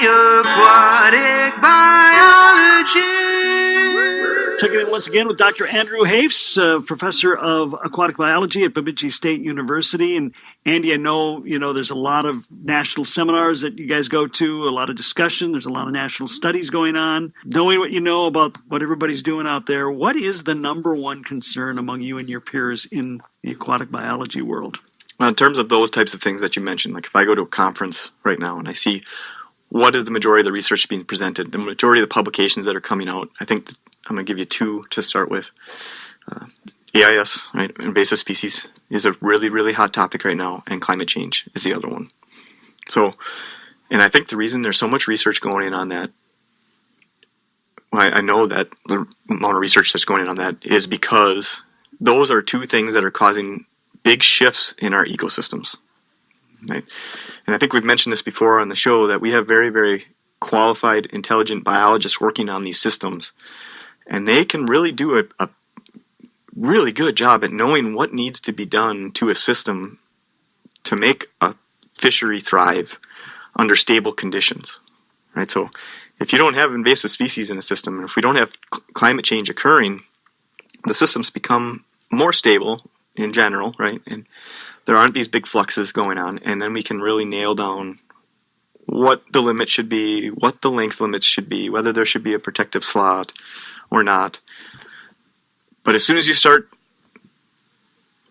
Aquatic Biologist. Checking in once again with Dr. Andrew Hafs, professor of aquatic biology at Bemidji State University. And Andy, I know there's a lot of national seminars that you guys go to, a lot of discussion. There's a lot of national studies going on. Knowing what you know about what everybody's doing out there, what is the number one concern among you and your peers in the aquatic biology world? Well, in terms of those types of things that you mentioned, like if I go to a conference right now and I see what is the majority of the research being presented, the majority of the publications that are coming out, I think I'm going to give you two to start with. AIS, right, invasive species, is a really, really hot topic right now, and climate change is the other one. So, and I think the reason there's so much research going in on that, I know that the amount of research that's going in on that is because those are two things that are causing big shifts in our ecosystems, right? And I think we've mentioned this before on the show that we have very, very qualified, intelligent biologists working on these systems, and they can really do a really good job at knowing what needs to be done to a system to make a fishery thrive under stable conditions, right? So if you don't have invasive species in a system, and if we don't have climate change occurring, the systems become more stable in general, right? And there aren't these big fluxes going on, and then we can really nail down what the limit should be, what the length limits should be, whether there should be a protective slot or not. But as soon as you start,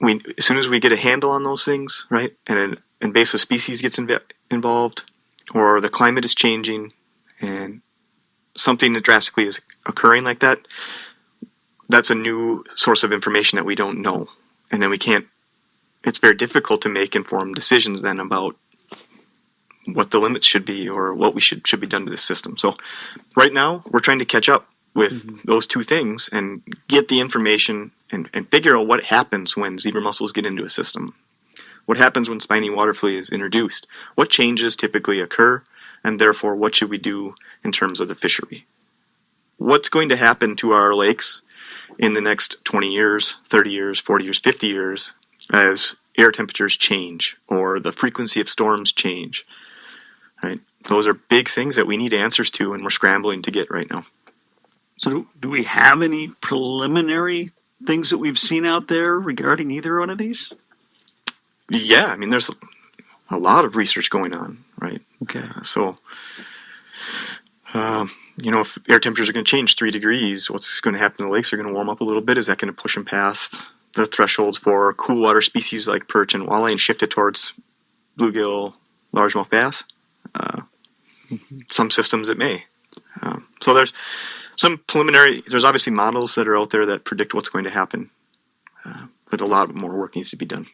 as soon as we get a handle on those things, right, and an invasive species gets involved, or the climate is changing, and something that drastically is occurring like that, that's a new source of information that we don't know. And then we can't, it's very difficult to make informed decisions then about what the limits should be or what we should be done to this system. So right now, we're trying to catch up with those two things and get the information and figure out what happens when zebra mussels get into a system. What happens when spiny water flea is introduced? What changes typically occur? And therefore, what should we do in terms of the fishery? What's going to happen to our lakes in the next 20 years, 30 years, 40 years, 50 years as air temperatures change or the frequency of storms change? Right? Those are big things that we need answers to, and we're scrambling to get right now. So do we have any preliminary things that we've seen out there regarding either one of these? Yeah, I mean, there's a lot of research going on, right? Okay. If air temperatures are going to change 3 degrees, what's going to happen? The lakes are going to warm up a little bit. Is that going to push them past the thresholds for cool water species like perch and walleye and shift it towards bluegill, largemouth bass? Some systems it may. So there's there's obviously models that are out there that predict what's going to happen, but a lot more work needs to be done.